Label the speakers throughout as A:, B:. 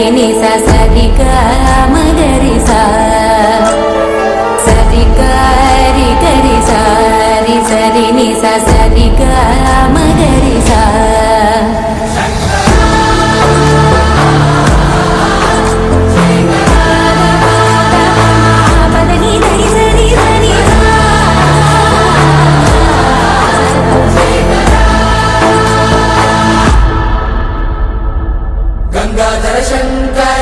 A: సరి ని స సరి గ మగరి సా సరి గరి గరి సారి సరి ని స సరి గ మగరి సా
B: గంగాధర శంకర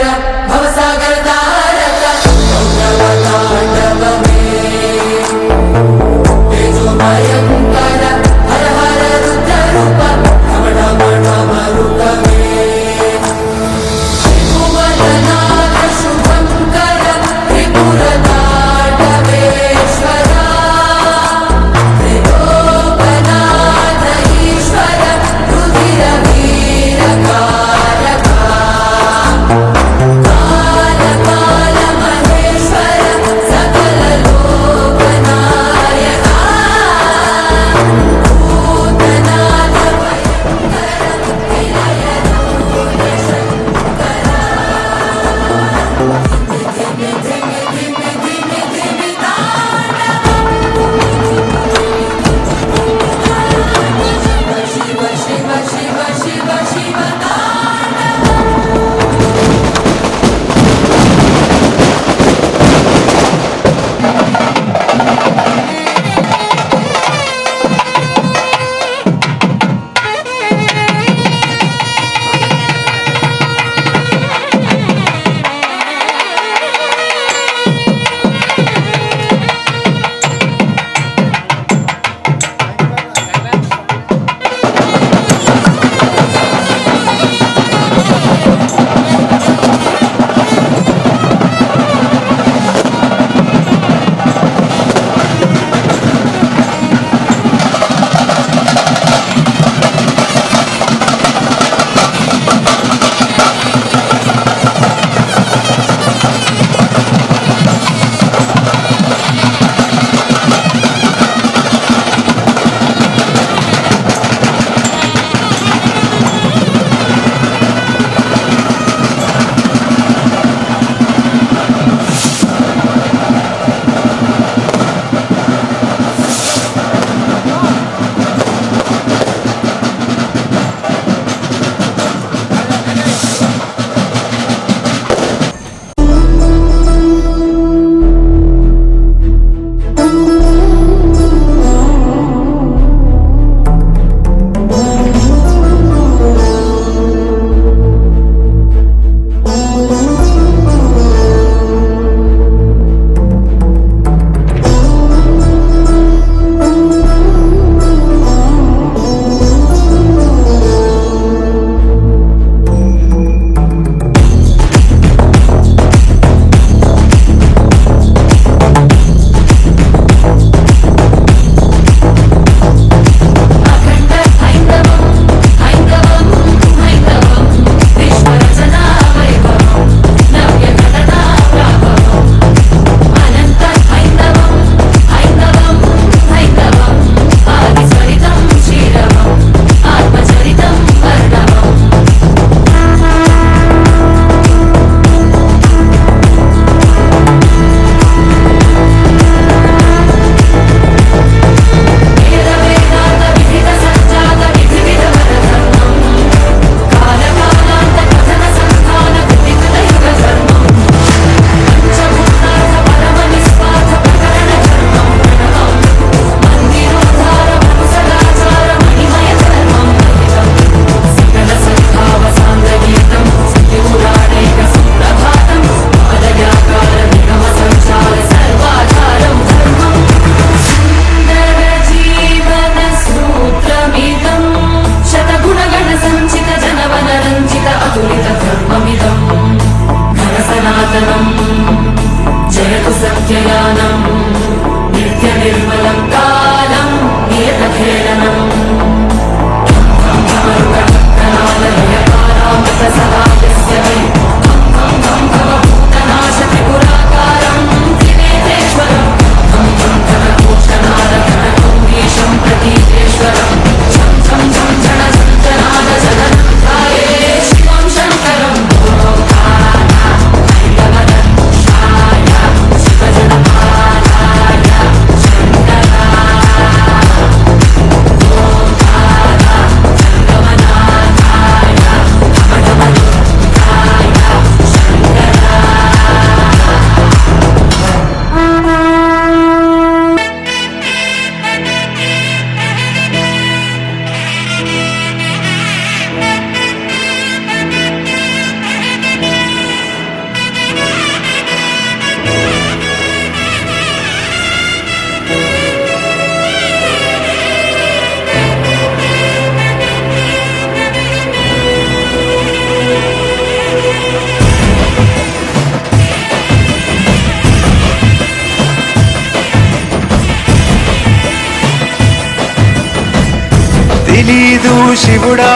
B: తెలీదు శివుడా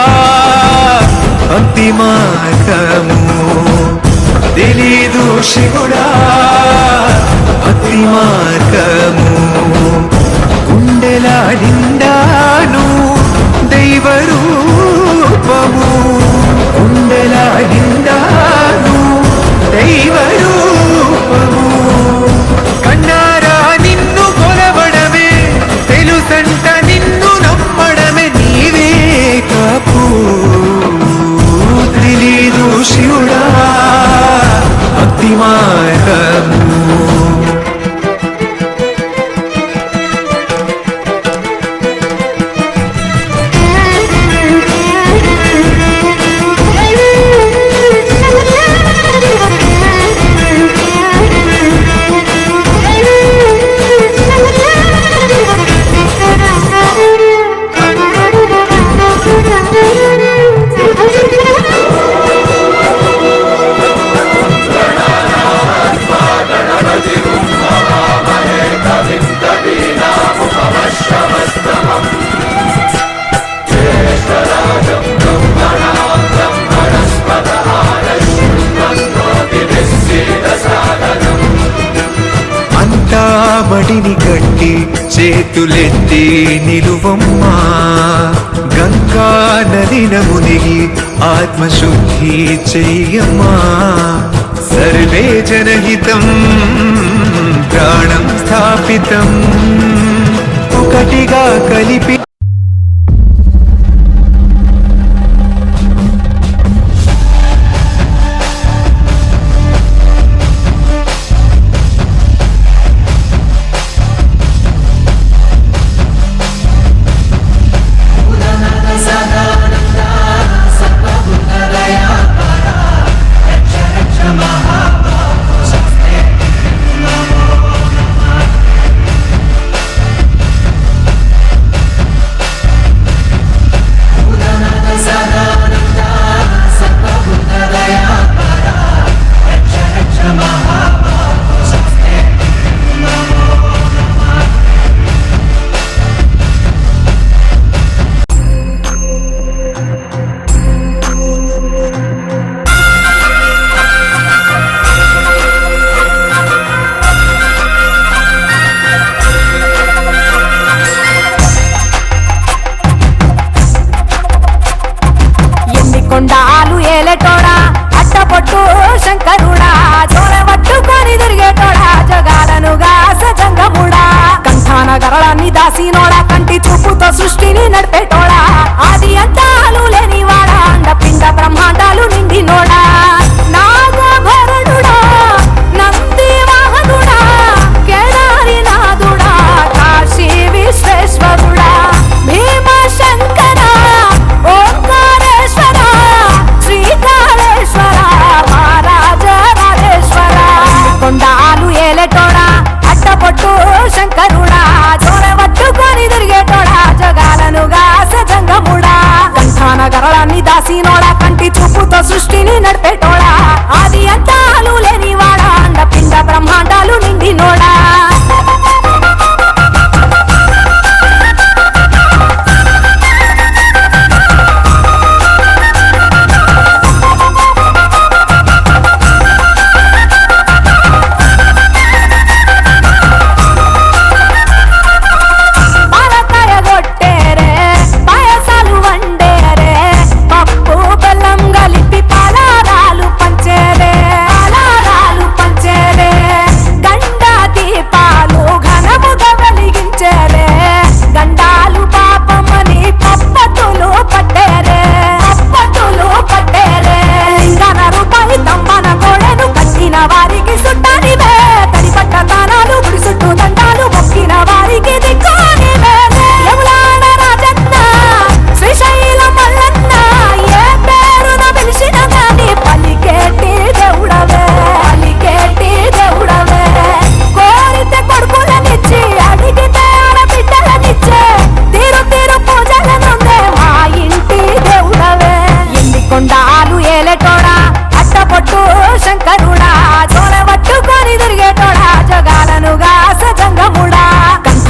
B: భక్తి మార్గము, తెలీదు శివుడా భక్తి మార్గము. గుండెల నిండాను దైవ రూపము, గుండెల నిండాను దైవ రూపము. కన్నారా నిన్ను కొలవడమే తెలుసంట, నిన్ను నమ్మడమే నీవే కాపు. తెలీదు శివుడా భక్తి మార్గము. మడిని కట్టి చేతులెత్తి నిలువమ్మా, గంగా నదిన మునిగి ఆత్మశుద్ధి చెయ్యమ్మా. సర్వే జనహితం ప్రాణం స్థాపితం, ఒకటిగా కలిపి
A: కొండాలు ఏలేటోడా అట్టపొట్టు శంకరుడా, జోర పట్టుకొని తిరిగేటోడా జగాలనుగా సజంగముడా. కంఠాన గరళాన్ని దాసినోడా, కంటి చూపుతో సృష్టిని నడిపేటోడా, ఆది అంతాలు లేనివాడా, అండపిండ బ్రహ్మాండాలు నిండినోడా. నాగభరణుడా నంది వాహనుడా, కేదారి నాథుడా కాశీ విశ్వేశ్వరుడా, భీమ శంకర ఓంకారేశ్వర శ్రీకాళేశ్వర మహారాజ రాజేశ్వర. కొండాలు ఏలేటోడా అట్టపొట్టు శంకరుడా, జోర పట్టుకొని తిరిగేటోడా జగాలనుగా సజంగముడా. కంఠాన గరళాన్ని దాసినోడా, కంటి చూపుతో సృష్టిని నడిపేటోడా, ఆది అంతాలు లేనివాడా, అండపిండ బ్రహ్మాండాలు నిండినోడా.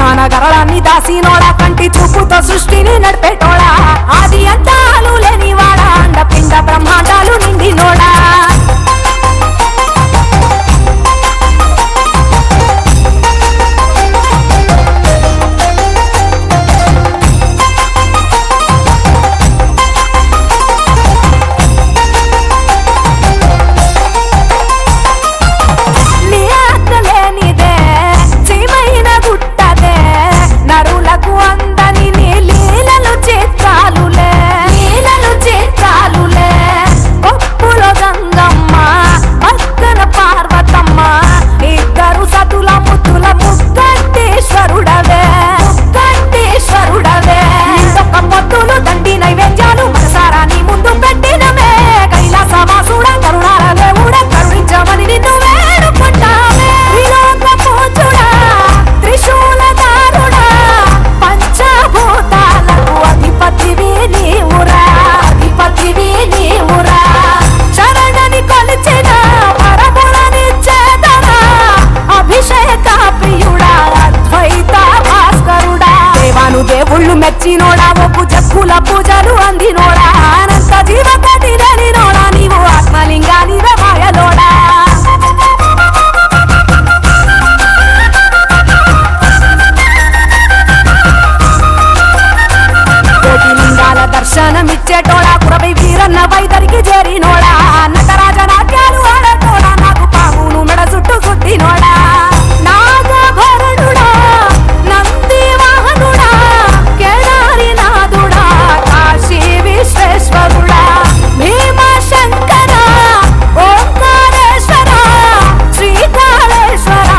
C: కంఠానగరళాన్ని దాసినోడా కంటి చూపుతో సృష్టిని నడిపేటోడా ఆది అంతాలు లేనివాడా అండపిండ బ్రహ్మాండాలు నిండినోడా మెచ్చినోడా ఒప్పు చెక్కుల పూజలు అందినోడా అనంత జీవకటి లేనినోడా నీవు ఆత్మలింగాని మాయలోడా కోటి లింగాల దర్శనమిచ్చేటోడా కురవై వీరన్న వైదరికి చేరినోడా నటరాజ నాట్యాలు ఆడటోడా నాకు పామును మెడ చుట్టూ చుట్టినోడా నాగభరణుడా నంది వాహనుడా కేదారినాథుడా కాశీ విశ్వేశ్వరుడా భీమశంకర ఓంకారేశ్వర శ్రీకాళేశ్వర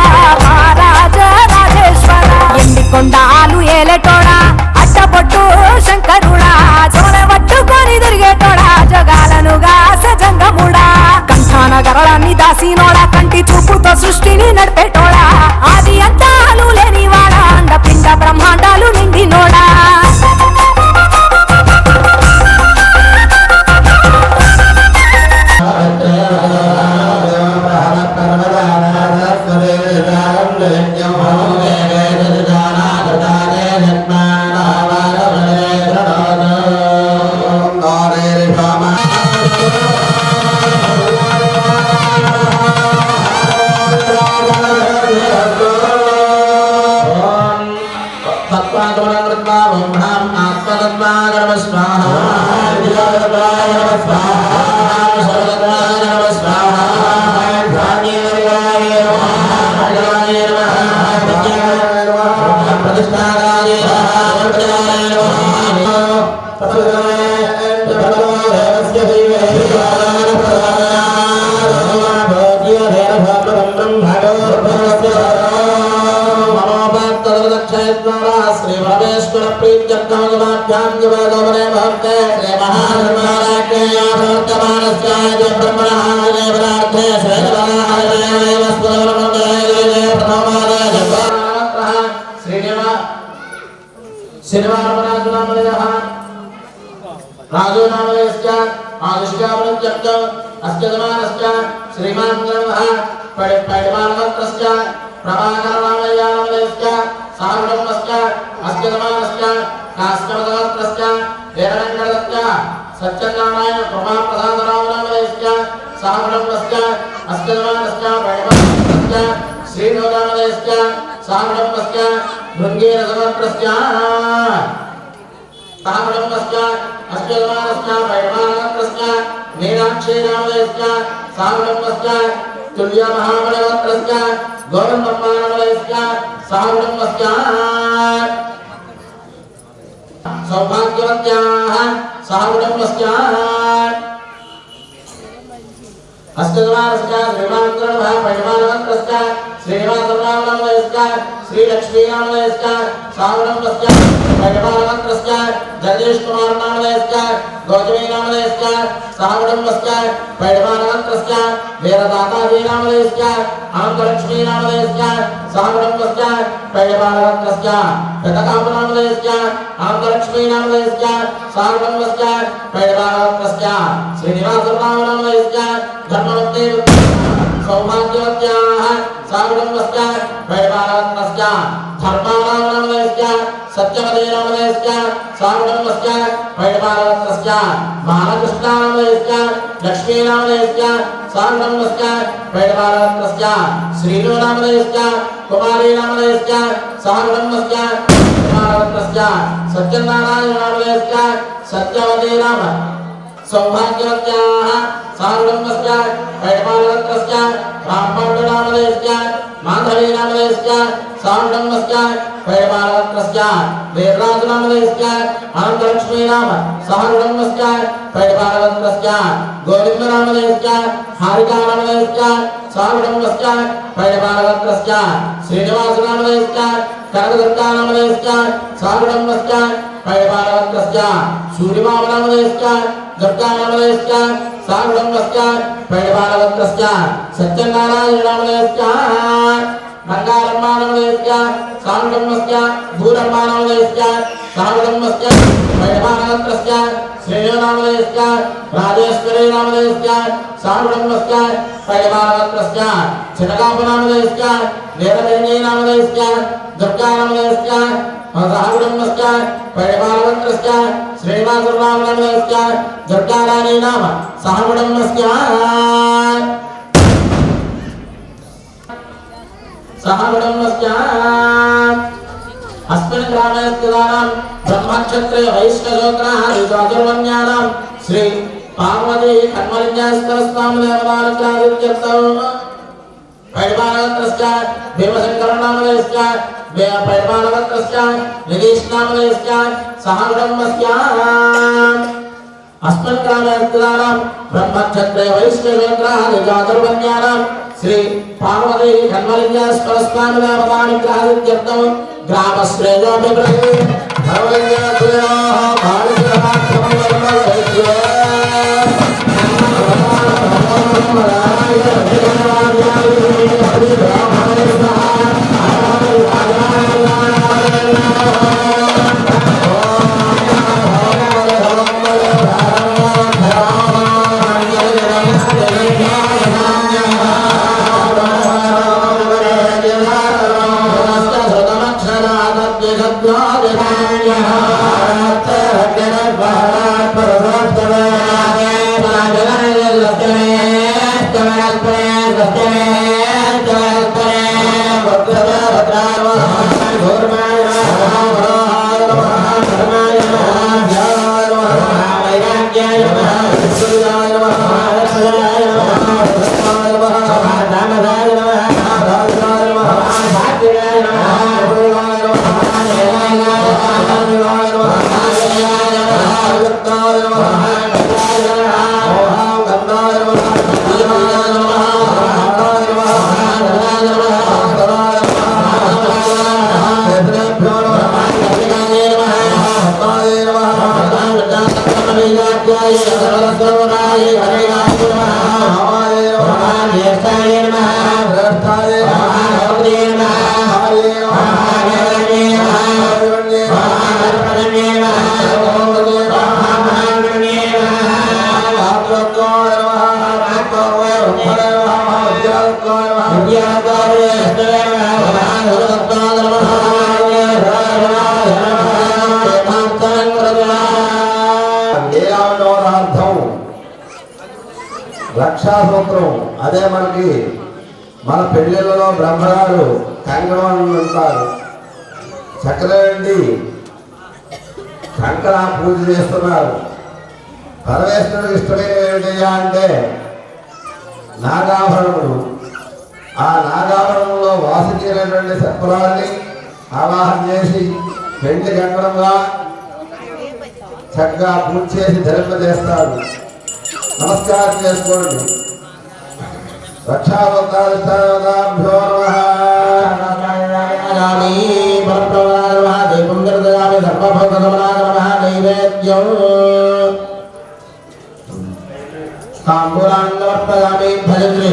C: మహారాజ రాజేశ్వర ఎన్ని కొండాలు ఏలేటోడా అట్టపొట్టు శంకరుడా జోల పట్టుకొని తిరిగేటోడా జగాలను గాస జంగముడా కంఠానగరళాన్ని దాసినోడా కంటి చూపుతో సృష్టిని నడిపేటోడా ఆది అంతాలు లేనివాడా అండపిండ బ్రహ్మాండాలు నిండినోడా
D: सत्यनारायण प्रभा प्रसाद राव नामदेश्च सामणस्य अस्कदमानस्य श्रीनोदामदेश्च सामणस्य भृंगेर समत्रस्य सामणस्य अस्कदमानस्य वैमानत्रस्य मीनाक्षी नामदेश्च सामणस्य तुल्य महाबलवत्रस्य गोविंदम्मानमदेश्च सामणस्य सौभाग्यवत्याः साहुडम्बस्य अष्टदमानस्य श्रीमान्त्रभा परिमाणवत्रस्य श्रीनिवासरामनामस्य श्रीलक्ष्मीनामस्य साहुडम्बस्य परिमाणवत्रस्य जगदीश कुमार नामस्य गौतमी नामस्य साहुडम्बस्य परिमाणवत्रस्य वीरदाताजी नामस्य अनन्तलक्ष्मी नामस्य साहुडम्बस्य परिमाणवत्रस्य पितकाम नामस्य अनन्तलक्ष्मी नामस्य साहुडम्बस्य परिमाणवत्रस्य श्रीनिवासरामनामस्य धर्मवत्ते सौभाग्यवत्याः साहुडम्बस्य परिमाणवत्रस्य धर्माणां सत्यवती नामधेयस्य साकुटुम्बस्य वैष्णवस्य बालकृष्ण नामधेयस्य लक्ष्मी नामधेयस्य साकुटुम्बस्य वैष्णवस्य श्रीनु नामधेयस्य कुमारी नामधेयस्य साकुटुम्बस्य वैष्णवस्य सत्यनारायण नामधेयस्य सत्यवती नाम सौभाग्यवत्याः साकुटुम्बस्य वैष्णवस्य रामपाण्डु नामधेयस्य माधवी नामधेयस्य साकुटुम्बस्य वैष्णवस्य वीरराज नामधेयस्य अनन्तलक्ष्मी नाम साकुटुम्बस्य वैष्णवस्य गोविन्द नामधेयस्य हारिका नामधेयस्य साकुटुम्बस्य वैष्णवस्य श्रीनिवास नामधेयस्य कनकदत्ता नामधेयस्य साकुटुम्बस्य वैष्णवस्य सूर्यमाव नामधेयस्य दुर्गा नामधेयस्य साकुटुम्बस्य वैष्णवस्य सत्यनारायण नामधेयस्य मंगारम्मा नामधेयस्य साकुटुम्बस्य भूरम्मा नामधेयस्य साकुटुम्बस्य वैष्णवस्य श्रेयो नामधेयस्य राजेश्वरी नामधेयस्य साकुटुम्बस्य वैष्णवस्य चिनकाप नामधेयस्य वीरभैरवी नामधेयस्य दुर्गा नामधेयस्य साकुटुम्बस्य वैष्णवस्य श्रीनिवासराव नामधेयस्य दुर्गा रानी नाम साकुटुम्बस्य साकुटुम्बस्य अस्मिन् ग्रामे स्थितानां ब्रह्मक्षत्रिय वैश्यगोत्राः श्री पार्वती कन्मलिन्यास्करस्वामिदेवतानुचार्यर्थौ वैष्णवस्य भीमशङ्करनामधेयस्य वैष्णवस्य निधीशनामधेयस्य साकुटुम्बस्य अस्मिन् ग्रामे स्थितानां ब्रह्मक्षत्रिय वैश्यगोत्राः श्री पार्वती कन्मलिन्यास्करस्वामिदेवतानुचार्यर्थौ ग्रामश्रेयोभिवृद्धि
E: రక్షాసూత్రం అదే మనకి మన పెళ్ళిళ్ళలో బ్రహ్మగారు కంకణం అంటారు. చక్రవండి కంకణ పూజ చేస్తున్నారు. పరమేశ్వరుడికి ఇష్టమైన ఏమిటయ్యా అంటే నాగాభరణములు. ఆ నాగాభరణంలో వాసుకైనటువంటి సర్పరాన్ని ఆవాహన చేసి పెళ్లి కంకణంగా చక్కగా పూజ చేసి ధరింపజేస్తారు. నమస్కారం చేసుకోండి. రక్షావతాభ్యో నైవేద్యం తాంబూలాంగవర్తయామి భజంత్రి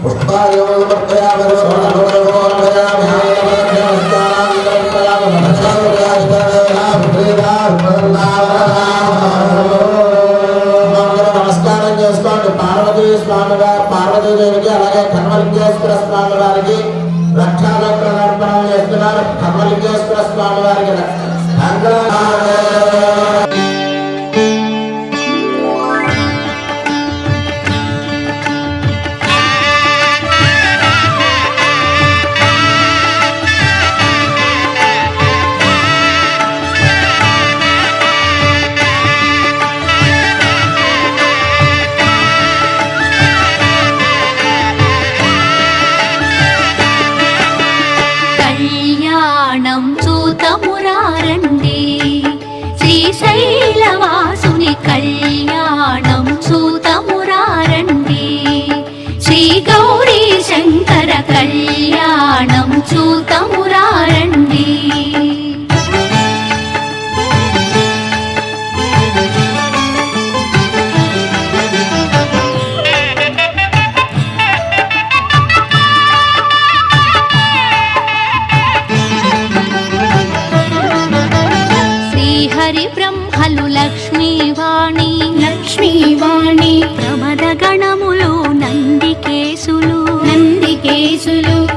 E: పుష్పాలు
D: లింగేశ్వర స్వామి వారికి
A: కళ్యాణం చూతమురారండి శ్రీశైలవాసుని కళ్యాణం చూతమురారండి శ్రీ గౌరీ శంకర కళ్యాణం చూతమురారండి హరి బ్రహ్మలు లక్ష్మీవాణి లక్ష్మీవాణి ప్రమద గణములు నందికేశులు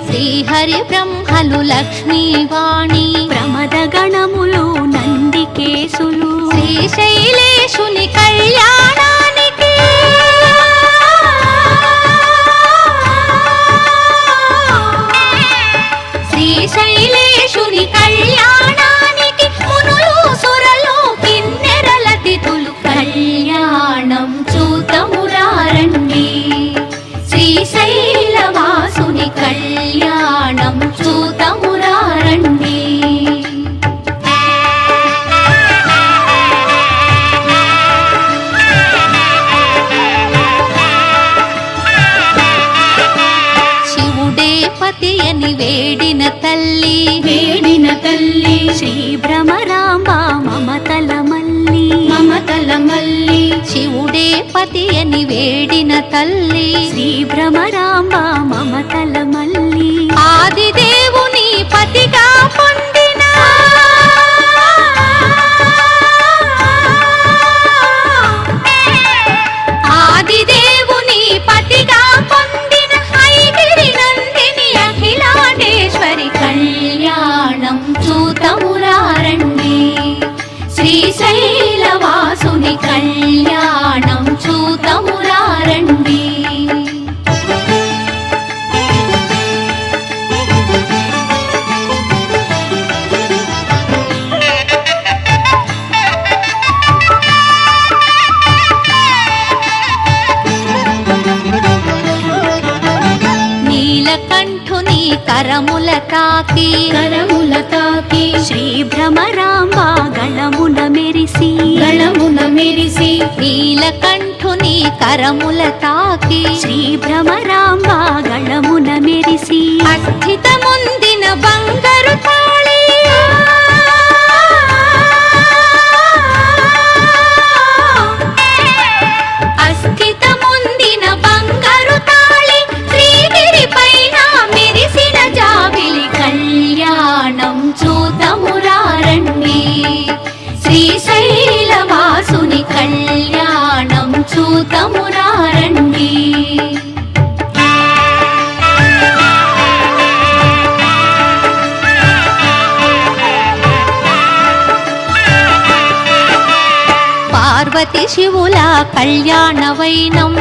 A: శ్రీహరి బ్రహ్మలు లక్ష్మీవాణి ప్రమద గణములు నందికేశులు శ్రీశైలేశుని కళ్యాణానికి శ్రీశైలేశుని కళ్యాణానికి మునులు సురలు కిన్నెరల తిథులు కళ్యాణం చూతమురారండి శ్రీశైలవాసుని కళ్యాణం చూతమురారండి శివుడే పతి అని వేడిన తల్లి శ్రీ భ్రమరాంబ మమతల మల్లి శివుడే పతి అని వేడిన తల్లి శ్రీ భ్రమరాంబ మమతల మల్లి ఆదిదేవుని పతిగా పొందిన ఆదిదేవుని పతిగా పొందిన ఐగిరి నందిని అఖిలాండేశ్వరి కళ్యాణం చూతమురారండి శ్రీశైలవాసుని కళ్యాణం చూతమురారండి నీలకంఠుని కరముల తాకి శ్రీ భ్రమరాంబ గళమున మెరిసి నీలకంఠుని కరముల తాకి శ్రీ భ్రమరాంబ గళమున మెరిసి అస్థితముందిన బంగారు తాళి అస్థితముందిన బంగారు తాళి శ్రీగిరి పైన మెరిసిన జాబిలి కళ్యాణం చూతమురారండి శ్రీశైలవాసుని కళ్యాణం చూతమురారండి పార్వతి శివుల కళ్యాణ వైనం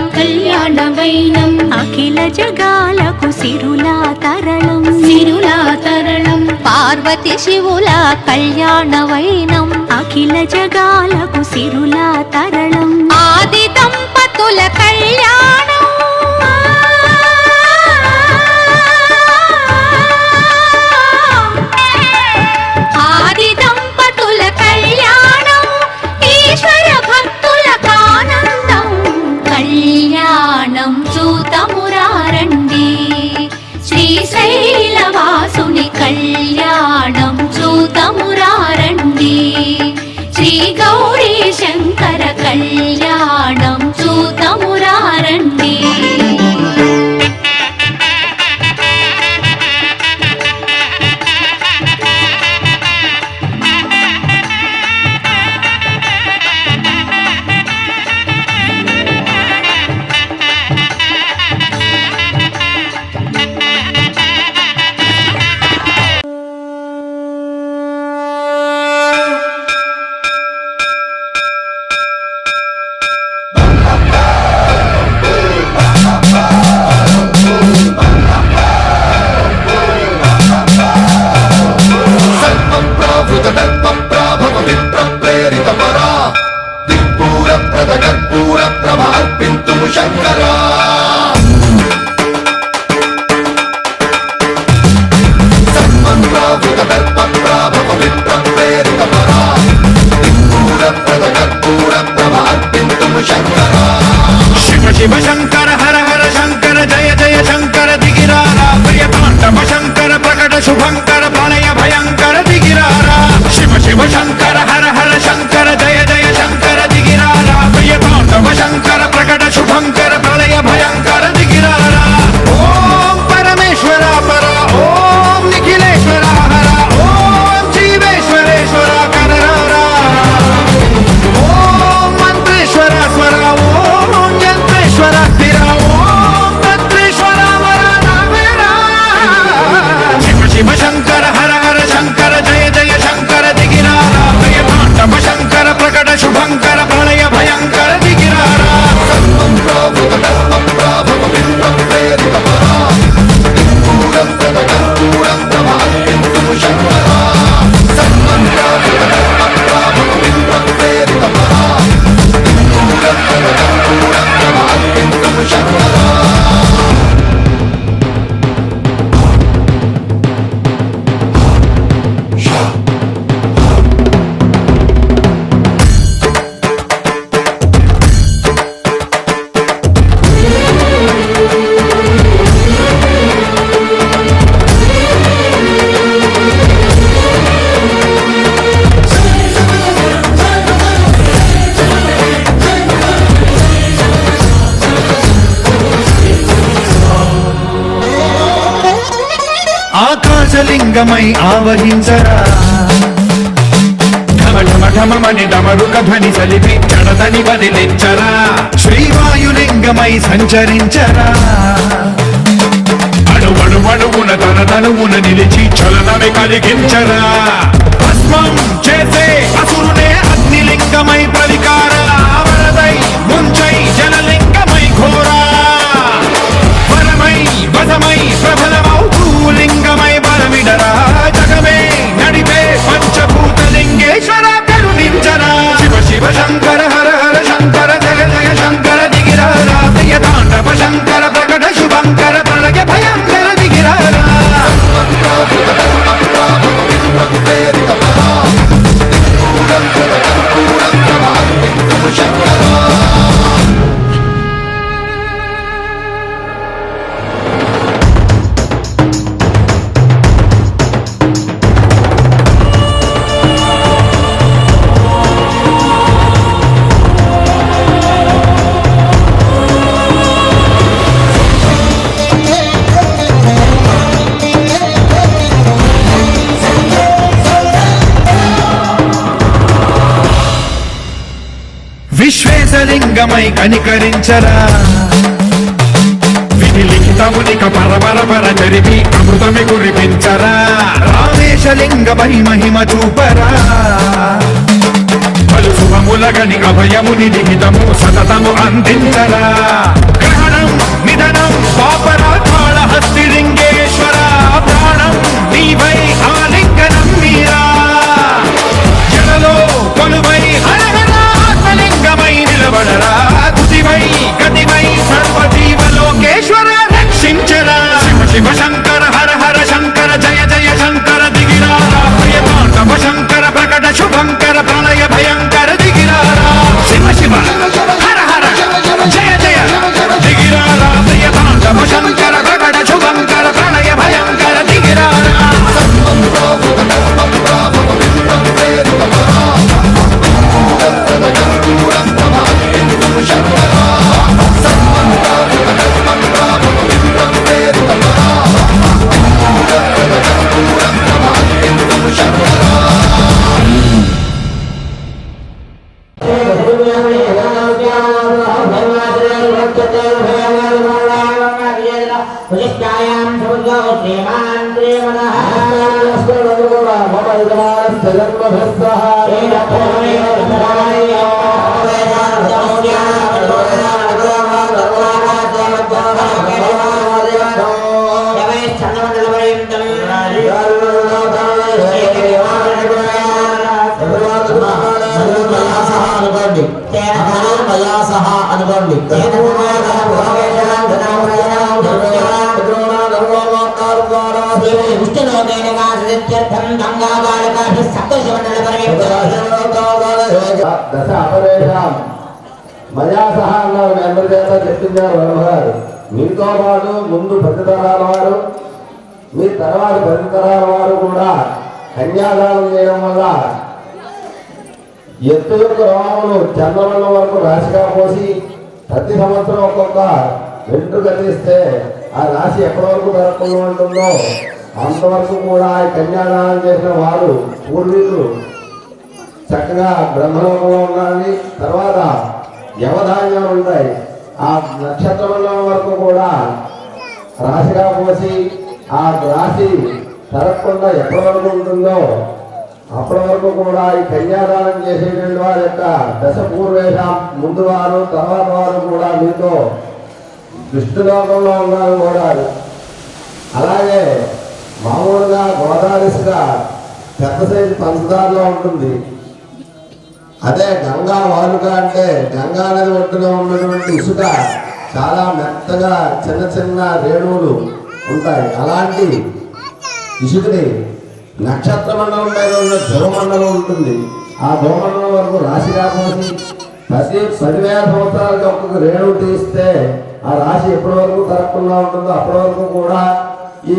A: అఖిల జగాలకు సిరులా తరళం పార్వతి శివుల కళ్యాణ వైనం అఖిల జగాలకు సిరులా తరళం ఆది దంపతుల కళ్యాణం ఆది దంపతుల కళ్యాణం ఈశ్వర భక్తుల కానందం కళ్యాణం చూతమురారండి శ్రీశైలవాసుని కళ్యాణం చూతమురారండి శ్రీ గౌరీ శంకర కళ్యాణం చూతమురారండి
B: శివ శంకర హర హర శంకర జయ జయ శంకర దిగిరారా ప్రియతాండవ శంకర ప్రకట శుభంకర ప్రళయ భయంకర దిగిరారా శివ శివ శంకర హర హర శంకర జయ జయ శంకర దిగిరారా ప్రియతాండవ శంకర ప్రకట శుభంకర ప్రళయ భయంకర దిగిరారా ఓం పరమేశ్వర పర ఓం నిఖిలేశ్వర హర ఓం జీవేశ్వరేశ్వర కరరారా ఓం మంత్రేశ్వర స్వర ఓం యంత్రేశ్వర స్థిర ఓం తంత్రేశ్వర వర నావేరా శివ శివ శంకర హర హర శంకర జయ జయ శంకర దిగిరారా ప్రియతాండవ శంకర ప్రకట శుభంకర ప్రళయ భయంకర దిగిరారా ఆకాశలింగమై ఆవహించరా ఢమఢమఢమని డమరుక ధ్వని సలిపి చడదని వదిలించరా శ్రీవాయులింగమై సంచరించరా అడువడువడువున తన తనువున నిలిచి చలనమే కలిగించరా భస్మం చేసే అసురునే అగ్నిలింగమై ప్రవికార వరదై ముంచై జలలింగమై ఘోరా వరమై వసమై ప్రబలమౌతూ లింగమై బలమిడరా జగమే నడిపే పంచభూతలింగేశ్వర కరుణించరా శివ శివ శంకర హర హర శంకర జయ జయ శంకర దిగిరారా ప్రియతాండవ శంకర ప్రకట శుభంకర ప్రళయ భయంకర దిగిరారా విశ్వేశలింగమై కనికరించరా విధి లిఖితమునిక పరపర జరిపి అమృతమి కురిపించరా రామేశలింగమై మహిమ చూపరా పలు శుభములగని అభయముని లిఖితము సతతము అందించరా గ్రహణం నిధనం పాపరాకాళ హస్తిలింగేశ్వర ప్రాణం నీవై ఆలింగనం మీరా జలలో కొలువై హరహరాత్మలింగమై నిలబడరా తుదివై గతివై సర్వజీవలోకేశ్వర రక్షించరా శివ శివ శంకర హర హర శంకర జయ జయ శంకర దిగిరారా ప్రియతాండవ శంకర ప్రకట శుభంకర ప్రళయ భయంకర దిగిరారా శివ శివ హర హర జయ జయ దిగిరారా ప్రియతాండవ శంకర ప్రకట శుభంకర ప్రళయ భయంకర దిగిరారా
E: అనుకోండి దశ అపరేషాం మజా సహా అన్నారు మీ అందరి చేత చెప్పించారు వర్మగారు. మీతో పాటు ముందు 10 తరాల వారు, మీ తర్వాత 10 తరాల వారు కూడా కన్యాదానం చేయడం వల్ల ఎత్తు యొక్క రోమములు చంద్రమండలం వరకు రాశిగా పోసి ప్రతి సంవత్సరం ఒక్కొక్క వెంట్రుక తీస్తే ఆ రాశి ఎప్పటి వరకు తరపులు ఉంటుందో అంతవరకు కూడా ఈ కన్యాదానం చేసిన వారు పూర్వీకులు చక్కగా బ్రహ్మలోకంలో ఉండాలని, తర్వాత యవధాన్యాలు ఉంటాయి ఆ నక్షత్ర మండలం వరకు కూడా రాశిగా పోసి ఆ రాశి తరగకుండా ఎప్పటి వరకు ఉంటుందో అప్పటి వరకు కూడా ఈ కన్యాదానం చేసేటువంటి వారి యొక్క దశ పూర్వేశ ముందు వారు తర్వాత వారు కూడా మీతో విష్ణులోకంలో ఉన్నారు కూడా. అలాగే మామూలుగా గోదావరిగా పెద్ద సైజు పంచదారలో ఉంటుంది. అదే గంగా వాలుక అంటే గంగా నది ఒడ్డులో ఉన్నటువంటి ఇసుక చాలా మెత్తగా చిన్న చిన్న రేణువులు ఉంటాయి. అలాంటి ఇసుకని నక్షత్ర మండలం పైన ఉన్న ధ్రువమండలం ఉంటుంది. ఆ ధ్రువమండలం వరకు రాశి రాబోసి 10,000 సంవత్సరాలకి ఒక్కొక్క రేణువు తీస్తే ఆ రాశి ఎప్పటి వరకు తరగకుండా ఉంటుందో అప్పటి వరకు కూడా ఈ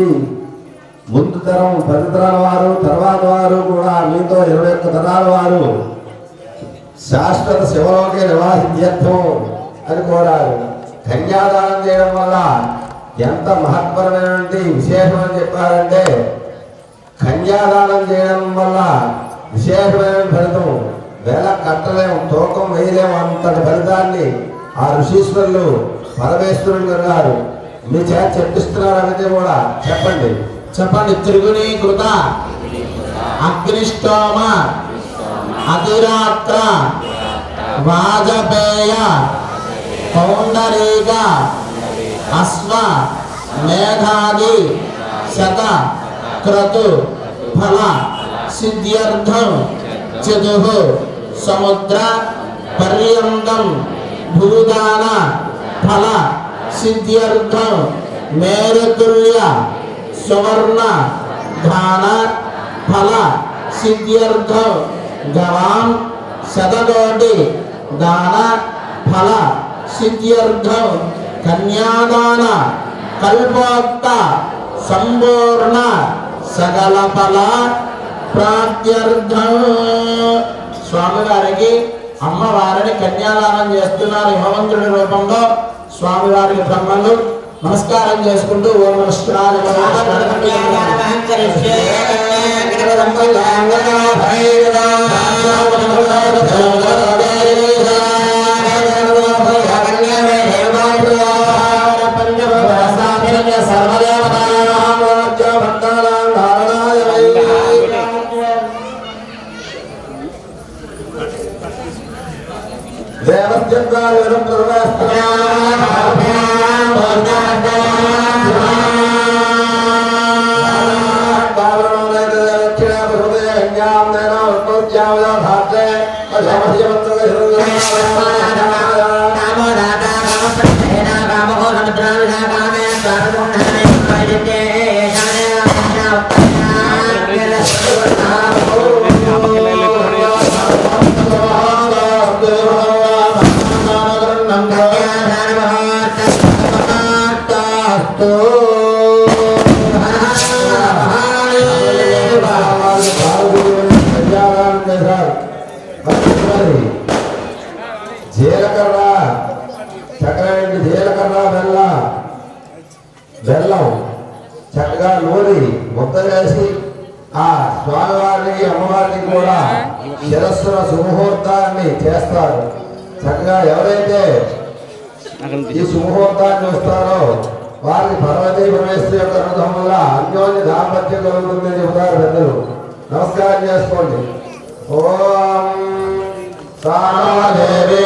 E: ముందు తరం 10 తరాల వారు తర్వాత వారు కూడా మీతో 21 తరాల వారు శాశ్వత శివలోకే నివాసిత్యర్థం అని కోరారు. కన్యాదానం చేయడం వల్ల ఎంత మహత్వరమైనటువంటి విశేషం అని చెప్పారంటే, కన్యాదానం చేయడం వల్ల విశేషమైన ఫలితం వేల కట్టలేము, తూకం వేయలేము అంతటి ఫలితాన్ని ఆ ఋషీశ్వరులు పరమేశ్వరుడు అన్నారు. మీ చేత చెప్పిస్తున్నారు అనేది కూడా చెప్పండి.
D: త్రిగుణీ కృత అగ్నిష్టోమ అతిరాత్ర వాజపేయ పౌండరీక అశ్వ మేఘాది శత క్రతు ఫల సిద్ధ్యర్థం చతుః సముద్ర పర్యంతం భూదాన ఫల సిద్ధ్యర్థం మేరుతుల్య సువర్ణ ధాన ఫల సిద్ధ్యర్థం గవాం శతకోటి దాన ఫల సిద్ధ్యర్థం కన్యాదాన కల్పోక్త సంపూర్ణ సకల ఫల ప్రాప్త్యర్థం. స్వామివారికి అమ్మవారిని కన్యాదానం చేస్తున్నారు హిమవంతుడి రూపంలో. స్వామివారికి బ్రహ్మలు నమస్కారం చేసుకుంటూ ఓం నమస్కారం
E: జీలకర్ర చక్కగా జీలకర్ర బెల్లం చక్కగా నూరి ముద్ద వేసి ఆ స్వామివారికి అమ్మవారికి కూడా శిరస్సున సుముహూర్తాన్ని చేస్తారు. చక్కగా ఎవరైతే ఈ సుముహూర్తాన్ని వస్తారో వారికి పార్వతీ పరమేశ్వరి యొక్క అనుగ్రహం వల్ల అన్యోన్య దాంపత్యం కలుగుతుందని చెబుతారు పెద్దలు. నమస్కారం చేసుకోండి. ఓం సామాదేవి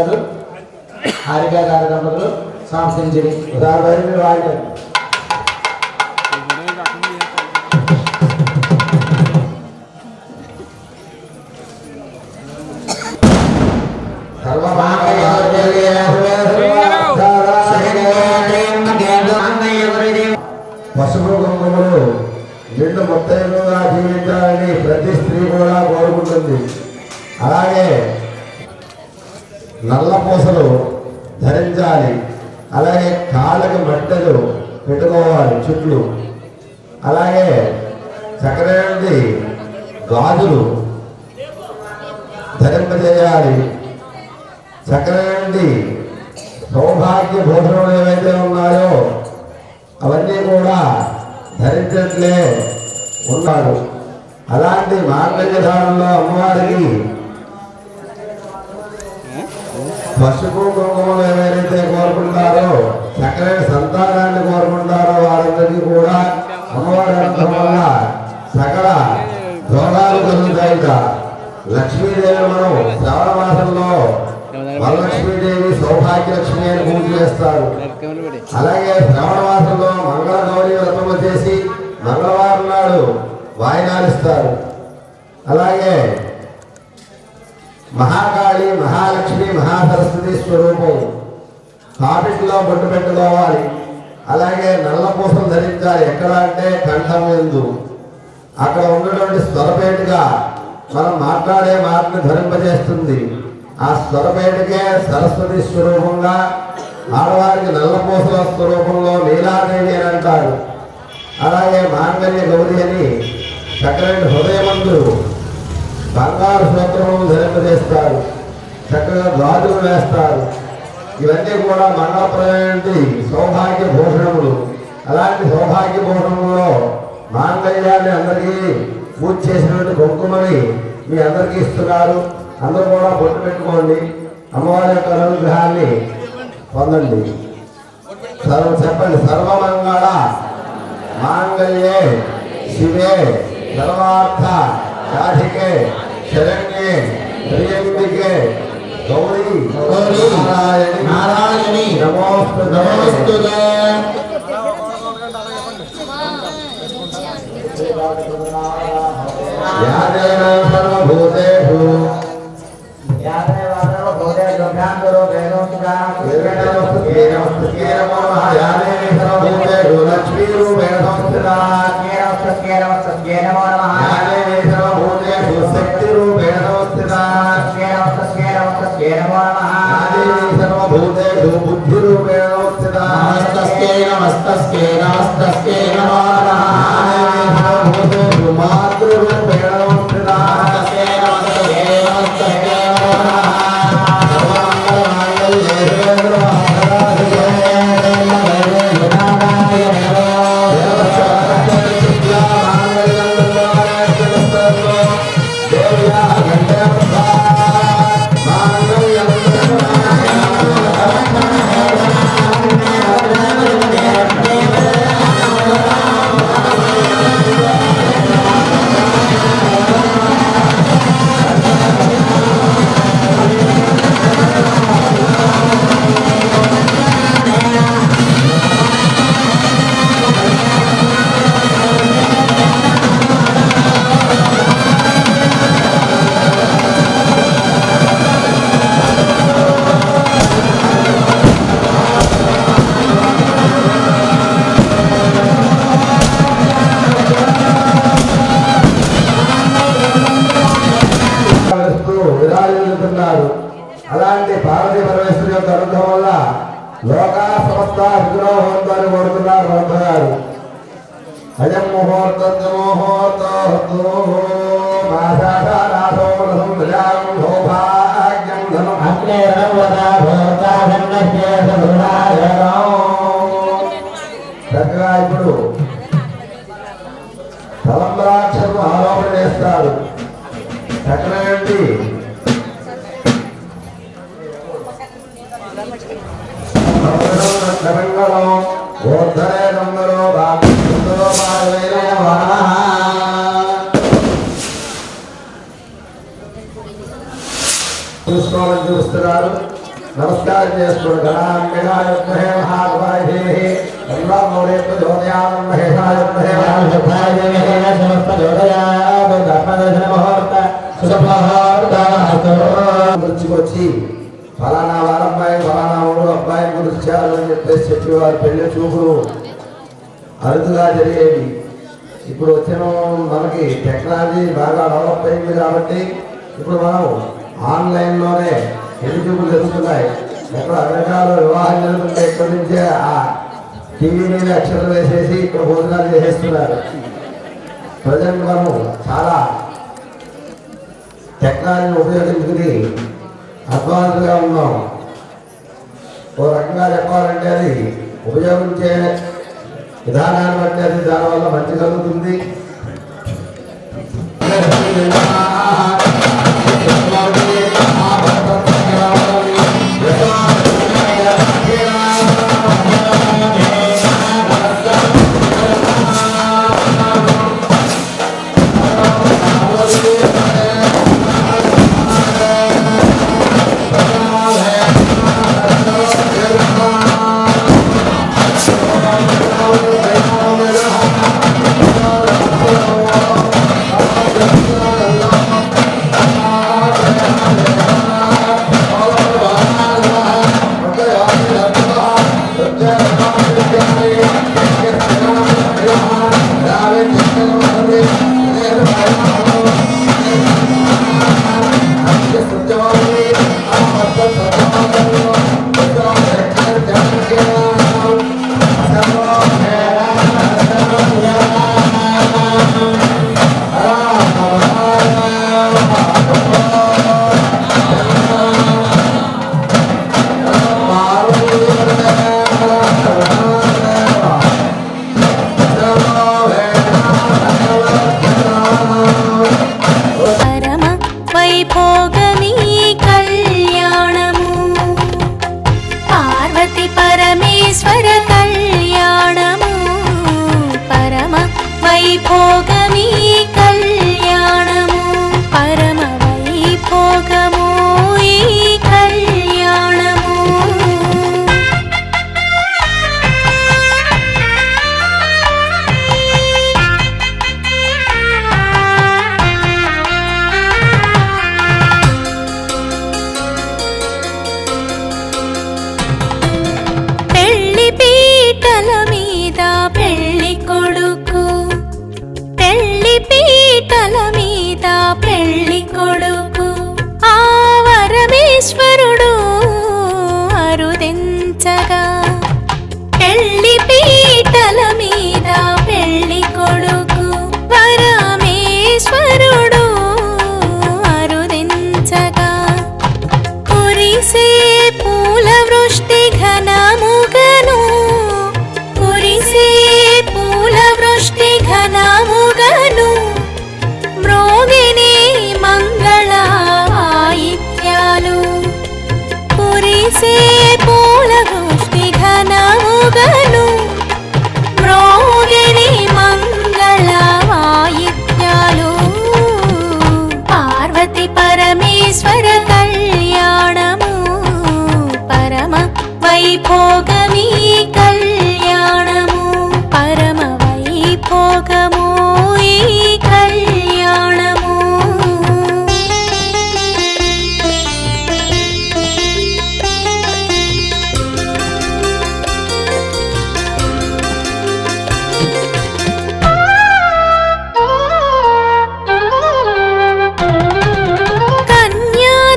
D: గారు హారిక గారి దంపతులు సంసించింది ఉదాహరణ వాయిద్యం
E: పసుపు కుంకుమలు నిండు ముత్తైదుగా జీవించాలని ప్రతి స్త్రీ కూడా కోరుకుంటుంది. అలాగే నల్ల పూసలు ధరించాలి. అలాగే కాళ్ళకి మట్టెలు పెట్టుకోవాలి చుట్లు. అలాగే చక్రవర్తి గాజులు ధరింపజేయాలి. చక్రవర్తి సౌభాగ్య భూషణలు ఏవైతే ఉన్నాయో అవన్నీ కూడా ధరించట్లే ఉన్నారు. అలాంటి మాంగళ్యధారంలో అమ్మవారికి పసుపు కుంకుమలు ఎవరైతే కోరుకుంటారో చక్కని సంతానాన్ని కోరుకుంటారో వారందరికీ కూడా అమ్మవారి అనుగ్రహం వల్ల సకల దోషాలు కలుగుతాయిట. లక్ష్మీదేవి మనం శ్రావణ మాసంలో వరలక్ష్మీదేవి సౌభాగ్య లక్ష్మి అని పూజ చేస్తారు. అలాగే శ్రావణ మాసంలో మంగళ గౌరీ వ్రతములు చేసి మంగళవారం నాడు వాయినాలు ఇస్తారు. అలాగే మహాకాళి మహాలక్ష్మి మహాసరస్వతి స్వరూపం కాపిట్లో బొట్టు పెట్టుకోవాలి. అలాగే నల్ల పూసలు ధరించాలి. ఎక్కడ అంటే కంఠం ఎందు అక్కడ ఉన్నటువంటి స్వరపేటగా మనం మాట్లాడే మాటను ధరింపజేస్తుంది. ఆ స్వరపేటకే సరస్వతి స్వరూపంగా ఆడవారికి నల్ల పూసల స్వరూపంలో నీలాదేవి అని అంటారు. అలాగే మాంగళ్య గౌరి అని చక్కని హృదయమందు బంగారు సూత్రములు ధరింపజేస్తారు. చక్కగా గాజులు వేస్తారు. ఇవన్నీ కూడా మంగళప్రదమైనటువంటి సౌభాగ్య భూషణములు. అలాంటి సౌభాగ్య భూషణములో మాంగళ్యాన్ని అందరికీ పూజ చేసినటువంటి కుంకుమని మీ అందరికీ ఇస్తున్నారు. అందరూ కూడా బొట్టు పెట్టుకోండి. అమ్మవారి యొక్క అనుగ్రహాన్ని పొందండి. చెప్పండి. సర్వమంగళ మాంగళ్యే శివే సర్వార్థ సాధికే శరణ్యే త్ర్యంబికే గౌరీ నారాయణి నమోస్తుతే. యాదేన సర్వభూతేషు లక్ష్మీరూపేణ సంస్థితా శక్తిరూపేణ సంస్థితా సర్వభూతేషు బుద్ధిరూపేణ సంస్థితా మాతృరూపేణ సంస్థితా అలాంటి పార్వతీ పరమేశ్వరి యొక్క అనుగ్రహం వల్ల లోకా సమస్త విగ్రహ హోందాన్ని కోరుతున్నారు బ్రహ్మ గారు. అయం ముహూర్తం సౌభాగ్యం చక్కగా ఇప్పుడు తలంబరాక్షరం ఆరోపణ చేస్తారు. చక్కనండి చూసుకోవాలని చూస్తున్నారు. నమస్కారం చేసుకోండి. గణాంబికాయత్మహే మహాగణాధిపతయే సర్వమౌళే ప్రచోదయామి మహేశాయత్మహే మహాగణాధిపతయే సమస్త జోదయామి ధర్మదర్శన ముహూర్త వచ్చి ఫలానా వారబ్బాయి ఫలానా ఊరు అబ్బాయి గురించి చేయాలని చెప్పి వారి పెళ్లి చూపులు అరుదుగా జరిగేవి. ఇప్పుడు వచ్చిన మనకి టెక్నాలజీ బాగా డెవలప్ అయింది కాబట్టి ఇప్పుడు మనం ఆన్లైన్లోనే పెళ్లి చూపులు జరుగుతున్నాయి. ఎక్కడ అమెరికాలో వివాహం జరుగుతుంటే ఇక్కడి నుంచే ఆ టీవీ మీద అక్షరాలు వేసేసి ఇక్కడ భోజనాలు చేసేస్తున్నారు. ప్రజెంట్ మనం చాలా టెక్నాలజీని ఉపయోగించుకుని అడ్వాన్స్గా ఉన్నాం. ఓ రకంగా చెప్పాలంటే అది ఉపయోగించే విధానాన్ని బట్టి అది దానివల్ల మంచి కలుగుతుంది.
A: వైభోగమీ కళ్యాణము పరమ వైభోగము ఈ కళ్యాణము. పెళ్లి పీటల మీద పెళ్లి కొడుకు, పెళ్లి పీటల మీద పెళ్లి కొడుకు, ఆ వరమేశ్వరుడు అరుదించగా. పెళ్లి పీటల మీద పెళ్లి కొడుకు వరమేశ్వరుడు అరుదించగా. కురిసే పూల వృష్టి ఘనముగను, కురిసే పూల వృష్టి ఘనముగను, మ్రోగిని మంగళ వాయిద్యాలు. కురిసే పూల వృష్టి ఘనముగను, మ్రోగిని మంగళ వాయిద్యాలు. పార్వతి పరమేశ్వర కళ్యాణము పరమ వైభోగమీ కళ్యాణము పరమ వైభోగము ఈ కళ్యాణము.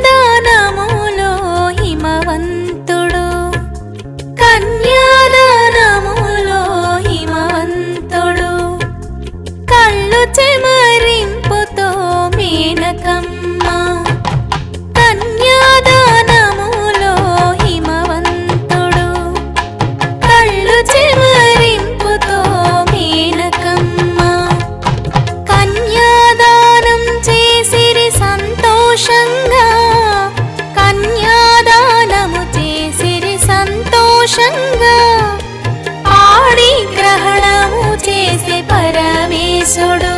A: కన్యాదానములో హిమవంతుడు, కన్యాదానములో హిమవంతుడు, కళ్ళు చెమరింపుతో మేనకమ్మ. కన్యాదానములో హిమవంతుడు, కళ్ళు చెమరింపుతో మేనకమ్మ. కన్యాదానం చేసిరి సంతోషంగా, కన్యాదానము చేసిరి సంతోషంగా. ఆడి గ్రహణము చేసే పరమేశుడు,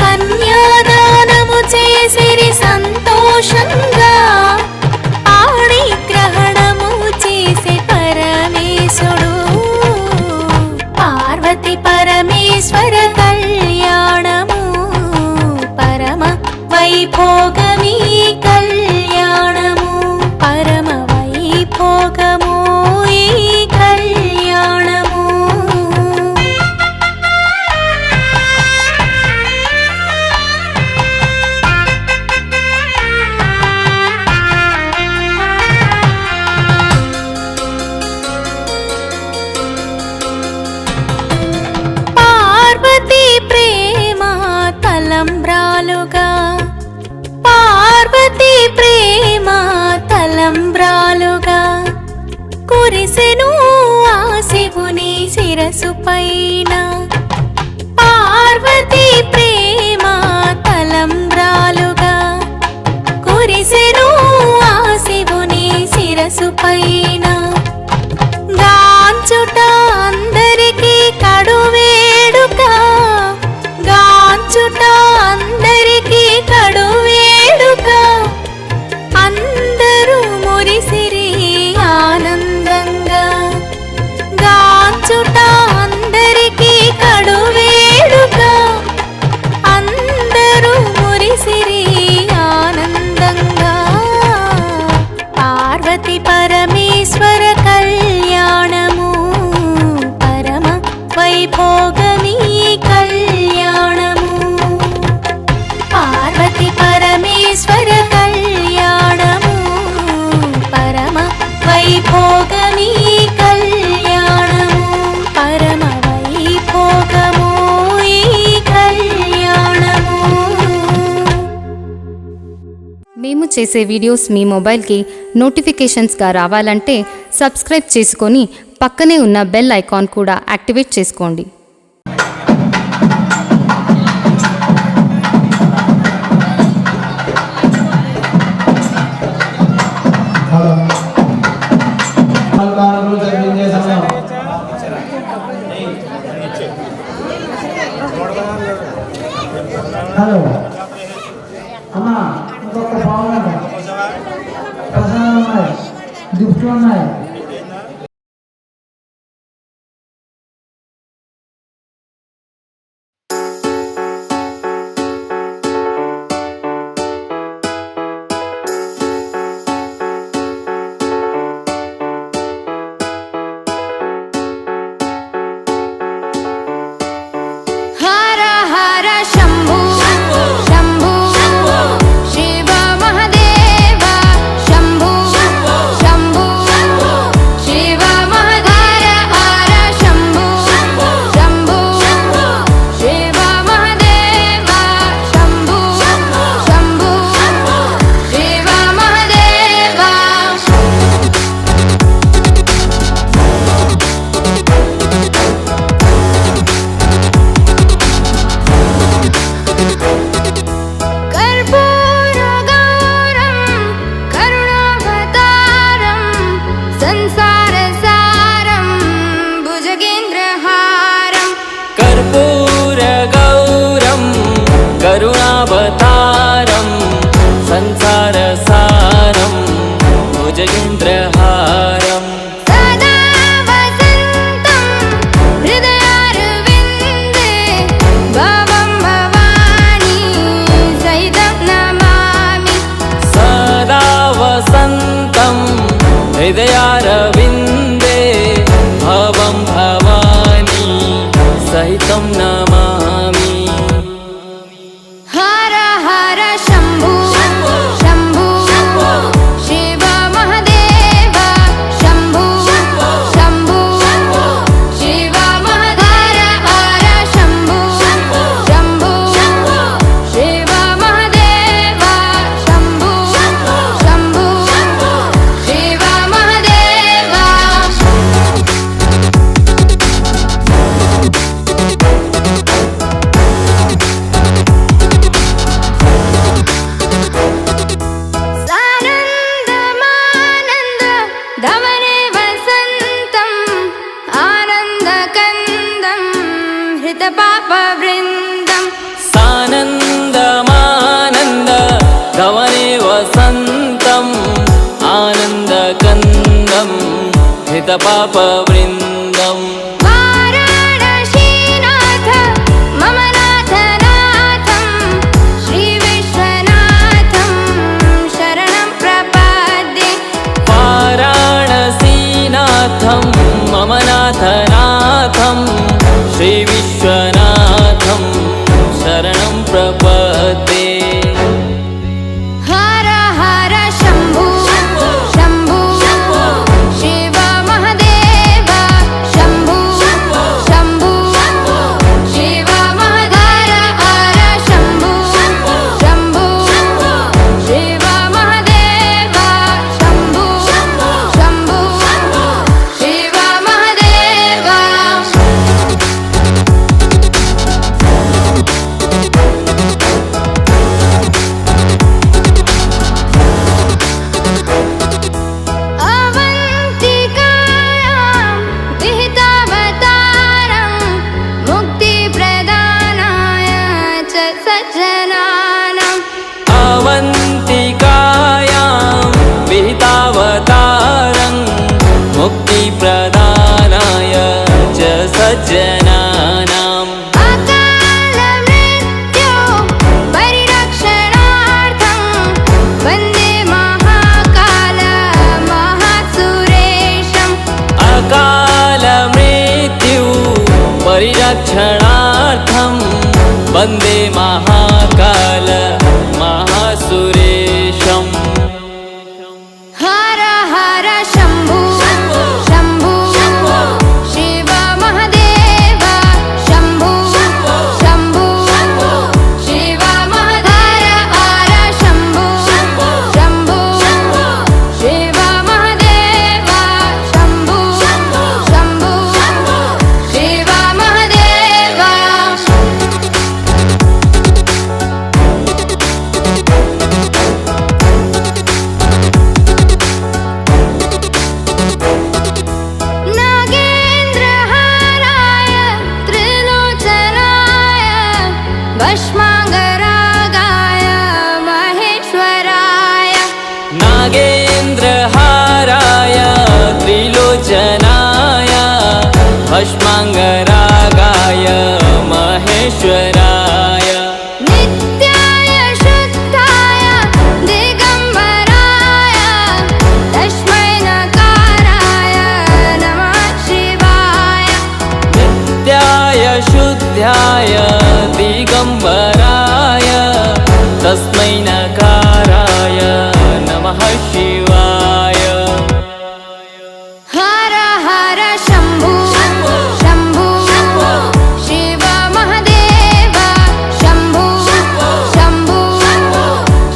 A: కన్యాదానము చేసిరి సంతోషంగా. ఆడి గ్రహణము శిరసు పైన పార్వతీ ప్రేమ తలంబ్రాలుగా కురిసెను ఆ శివుని శిరసు పైన గాంచుట అందరికీ కడువేడుక గాంచుట అందరికీ కడువేడుక అందరూ మురిసిరి ఆనందంగా గాంచుట అందరికీ కడువేడుక అందరూ మురిసిరి ఆనందంగా పార్వతి పరమేశ్వర కళ్యాణము పరమ వైభోగమీ కళ్యాణము పార్వతి పరమేశ్వర కళ్యాణము పరమ వైభోగమీ కళ్యాణము పరమ వైభోగము ఈ కళ్యాణము.
F: మేము చేసే వీడియోస్ మీ మొబైల్కి నోటిఫికేషన్స్గా రావాలంటే సబ్స్క్రైబ్ చేసుకొని పక్కనే ఉన్న బెల్ ఐకాన్ కూడా యాక్టివేట్ చేసుకోండి.
D: అలంకారాలు జరిపించే సమయం. హలో అమ్మా, ఇంకొక పావుగంట ప్రసాదాలు ఉన్నాయి, గిఫ్ట్లు ఉన్నాయి.
A: హర హర శంభు శంభు శివ మహదేవ శంభు శంభు శివ మహదేవ హర శంభు శంభు శివ మహదేవ శంభు శంభు శివ మహదేవ. कर्पूरगौरं करुणावतारं संसारसारं भुजगेन्द्रहारं
G: कर्पूरगौरं करुणावतारं संसारसारं भुजगेन्द्रहारं
A: सदा वसन्तं हृदयारविन्दे भवं भवानी सहितं नमामि
G: सदा वसन्तं हृदयारविन्दे भवं भवानी सहितं नमामि.
A: हर हर शम्भु शम्भु शिव महदेव शम्भु शम्भु शिव महदेव हर शम्भु शम्भु शिव महदेव शम्भु शम्भु शिव महदेव. सानन्दमानन्द धवने वसन्तम् आनन्दकन्दं हृतपापवृन्दम्
G: सानन्दमानन्द गवने वसन्तम् आनन्दकन्दं हितपापवृन्दम्
A: वाराणसीनाथ मम नाथनाथं श्रीविश्वनाथं शरणं प्रपद्ये
G: वाराणसीनाथं मम नाथनाथं श्रीविश्वनाथं शरणं प्रपद्ये.
A: हर हर शम्भु शम्भु शिव महदेव
G: क्षणार्थं वन्दे महाकाल महासुरेशम्
A: हर हर शम्भु शम्भु शिव महादेव शम्भु शम्भु शिव महादेव हर शम्भु शम्भु शिव महादेव शम्भु शम्भु शिव महादेव नागेन्द्रहाराय त्रिलोचनाय भस्माङ्गरागाय महेश्वराय
G: नागेन्द्रहाराय त्रिलोचनाय भस्माङ्गरागाय महेश्वराय
A: नित्याय शुद्धाय दिगम्बराय तस्मै नकाराय नमः शिवाय
G: नित्याय शुद्धाय दिगम्बराय तस्मै नकाराय नमः शिवाय
A: हर हर शम्भु शम्भु शिव महादेव शम्भु शम्भु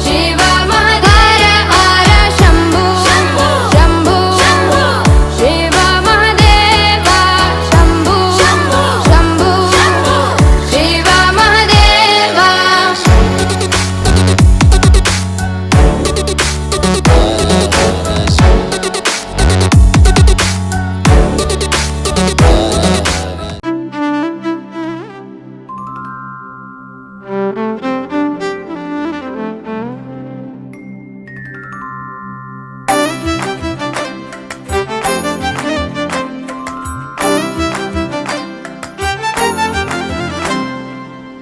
A: शिव महादेव हर शम्भु शम्भु शिव महादेव शम्भु शम्भु शिव महादेव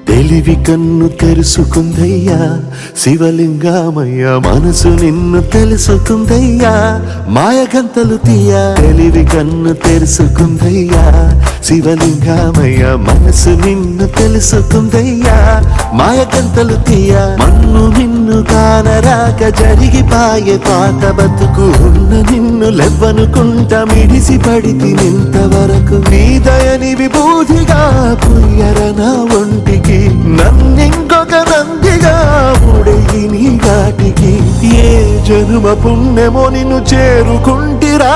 H: తెలివి కన్ను తెరుసుకుందయ్యా శివలింగమయ్య మనసు నిన్ను తెలుసుకుందయ్యా మాయగంతలు తీయ తెలివి కన్ను తెరుసుకుందయ్యా శివలింగమయ్య మనసు నిన్ను తెలుసుకుందయ్యా మాయగంతలు తీయ మన్ను నిన్ను కానరాక జరిగిపాయే పాత బతుకు ఉన్న నిన్ను లెవ్వనుకుంటా మిడిసి పడితి నింతవరకు నీ దయని విభూతిగా పుయ్యర నా ఒంటికి నన్నింకొక నందిగా ఉడయి నీ ఘాటికి ఏ జనుమ పుణ్యమో నిన్ను చేరుకుంటిరా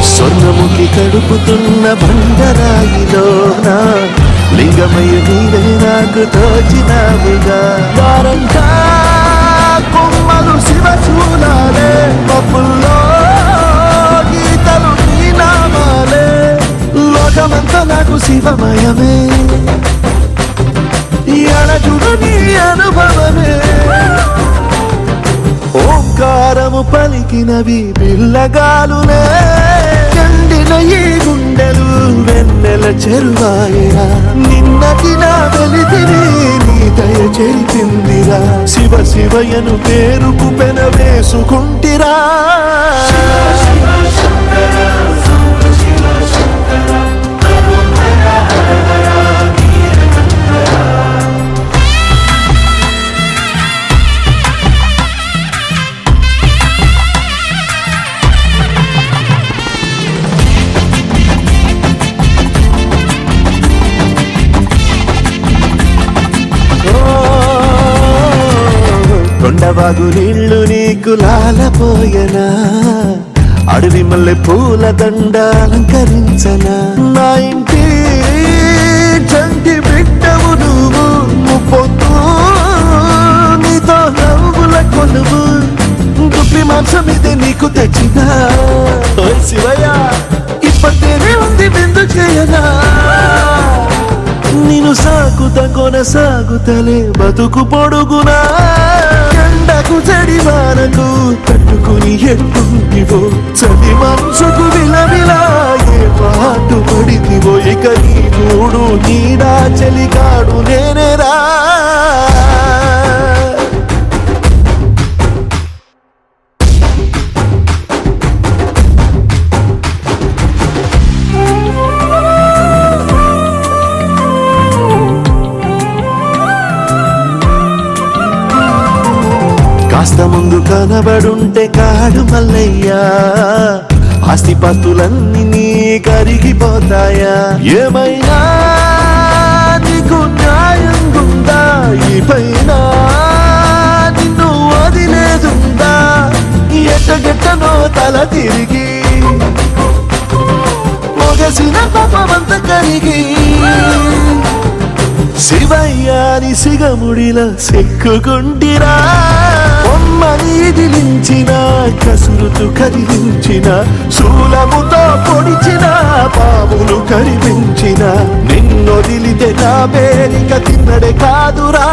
H: స్వర్ణముఖి కడుపుతున్న బండరాయిలోన లింగమయ్య నీవే నాకు తోచినావుగా వారంతా కొమ్మలు శివ చూడాలే పప్పుల్లో గీతలు నీ నామాలే లోకమంతా నాకు శివమయమే ఈ అణజుడు నీ అనుభవమే ఓంకారము పలికినవి పిల్లగాలునే ఎండిన ఈ గుండెలు వెన్నెల చెరువాయరా నిన్నటి నా వెలితిని నీ దయ చెరిపిందిరా శివ శివయను పేరుకు పెన వేసుకుంటిరా కొండవాగు నీళ్లు నీకు లాలపోయనా అడవి మల్లె పూల దండ అలంకరించనా నా ఇంటి చంటి బిడ్డవు నువ్వు ముప్పొద్దు నీతో నవ్వుల కొలువు దుప్పి మాంసం ఇది నీకు తెచ్చినా శివయ్య ఇప్పటినే ఉంది బిందు చేయనా నిన్ను సాగుత కొనసాగుతలే బతుకు పొడుగునా ఎండకు చెడివానకు తట్టుకుని ఎట్టుంటివో చలి మనసుకు విలవిలా ఏ అడ్డుపడితివో ఇక నీ మూడు నీడా చలికాడు నేనేరా కాస్త ముందు కనబడుంటే కాడు మల్లయ్యా ఆస్తిపాస్తులన్నీ నీ కరిగిపోతాయా ఏమైనా నీకు న్యాయం ఉందా ఈ పైన నిన్ను వదిలేదుందా ఎట్టగెట్టనో తల తిరిగి మొగసిన పాపమంత కరిగి శివయ్యాని సిగముడిల సెక్కుకుంటిరా బొమ్మనిదిలించిన కసురుతూ కదిలించిన శూలముతో పొడిచిన పాములు కరిపించిన నిన్నొదిలితే నా పేరిక తిన్నడే కాదురా